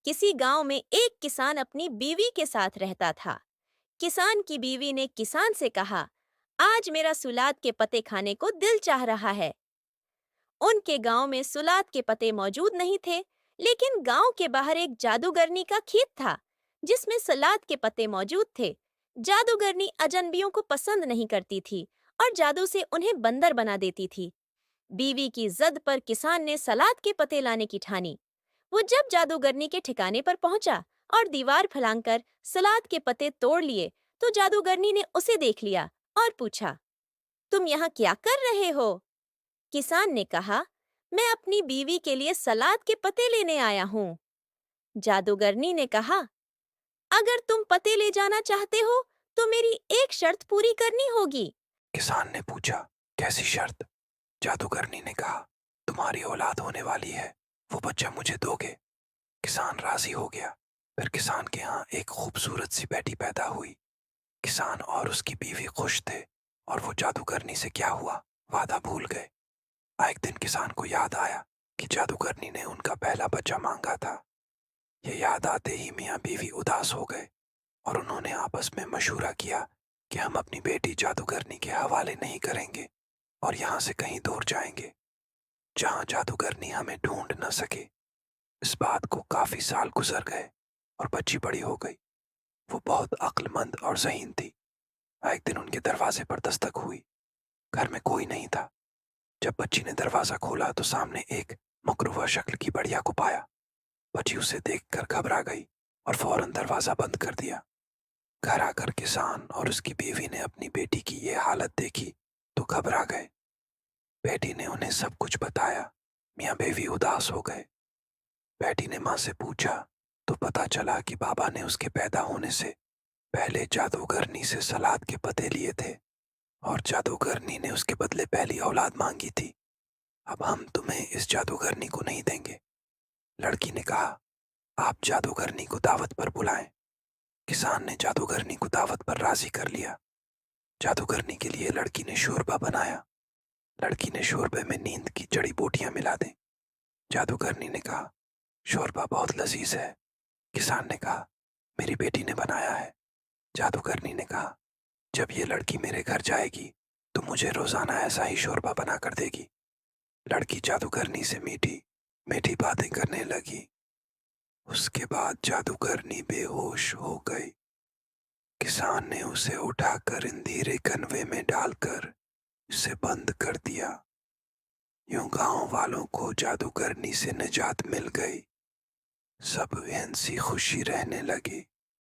کسی گاؤں میں ایک کسان اپنی بیوی کے ساتھ رہتا تھا۔ کسان کی بیوی نے کسان سے کہا، آج میرا سلاد کے پتے کھانے کو دل چاہ رہا ہے۔ ان کے گاؤں میں سلاد کے پتے موجود نہیں تھے، لیکن گاؤں کے باہر ایک جادوگرنی کا کھیت تھا جس میں سلاد کے پتے موجود تھے۔ جادوگرنی اجنبیوں کو پسند نہیں کرتی تھی اور جادو سے انہیں بندر بنا دیتی تھی۔ بیوی کی زد پر کسان نے سلاد کے پتے لانے کی ٹھانی۔ وہ جب جادوگرنی کے ٹھکانے پر پہنچا اور دیوار پھلانگ کر سلاد کے پتے توڑ لیے تو جادوگرنی نے اسے دیکھ لیا اور پوچھا، تم یہاں کیا کر رہے ہو؟ کسان نے کہا، میں اپنی بیوی کے لیے سلاد کے پتے لینے آیا ہوں۔ جادوگرنی نے کہا، اگر تم پتے لے جانا چاہتے ہو تو میری ایک شرط پوری کرنی ہوگی۔ کسان نے پوچھا، کیسی شرط؟ جادوگرنی نے کہا، تمہاری اولاد ہونے والی ہے، وہ بچہ مجھے دو گے؟ کسان راضی ہو گیا۔ پھر کسان کے ہاں ایک خوبصورت سی بیٹی پیدا ہوئی۔ کسان اور اس کی بیوی خوش تھے، اور وہ جادوگرنی سے کیا ہوا وعدہ بھول گئے۔ ایک دن کسان کو یاد آیا کہ جادوگرنی نے ان کا پہلا بچہ مانگا تھا۔ یہ یاد آتے ہی میاں بیوی اداس ہو گئے، اور انہوں نے آپس میں مشورہ کیا کہ ہم اپنی بیٹی جادوگرنی کے حوالے نہیں کریں گے اور یہاں سے کہیں دور جائیں گے جہاں جادوگرنی ہمیں ڈھونڈ نہ سکے۔ اس بات کو کافی سال گزر گئے اور بچی بڑی ہو گئی۔ وہ بہت عقل مند اور ذہین تھی۔ ایک دن ان کے دروازے پر دستک ہوئی۔ گھر میں کوئی نہیں تھا۔ جب بچی نے دروازہ کھولا تو سامنے ایک مکروہ شکل کی بڑھیا کو پایا۔ بچی اسے دیکھ کر گھبرا گئی اور فوراً دروازہ بند کر دیا۔ گھر آ کر کسان اور اس کی بیوی نے اپنی بیٹی کی یہ حالت دیکھی تو گھبرا گئے۔ بیٹی نے انہیں سب کچھ بتایا۔ میاں بیوی اداس ہو گئے۔ بیٹی نے ماں سے پوچھا تو پتا چلا کہ بابا نے اس کے پیدا ہونے سے پہلے جادوگرنی سے سلاد کے پتے لیے تھے، اور جادوگرنی نے اس کے بدلے پہلی اولاد مانگی تھی۔ اب ہم تمہیں اس جادوگرنی کو نہیں دیں گے۔ لڑکی نے کہا، آپ جادوگرنی کو دعوت پر بلائیں۔ کسان نے جادوگرنی کو دعوت پر راضی کر لیا۔ جادوگرنی کے لیے لڑکی نے شوربہ بنایا۔ لڑکی نے شوربے میں نیند کی جڑی بوٹیاں ملا دیں۔ جادوگرنی نے کہا، شوربہ بہت لذیذ ہے۔ کسان نے کہا، میری بیٹی نے بنایا ہے۔ جادوگرنی نے کہا، جب یہ لڑکی میرے گھر جائے گی تو مجھے روزانہ ایسا ہی شوربہ بنا کر دے گی۔ لڑکی جادوگرنی سے میٹھی میٹھی باتیں کرنے لگی۔ اس کے بعد جادوگرنی بے ہوش ہو گئی۔ کسان نے اسے اٹھا کر اندھیرے کنویں میں ڈال کر اسے بند کر دیا۔ یوں گاؤں والوں کو جادوگرنی سے نجات مل گئی۔ سب ہنسی خوشی رہنے لگے۔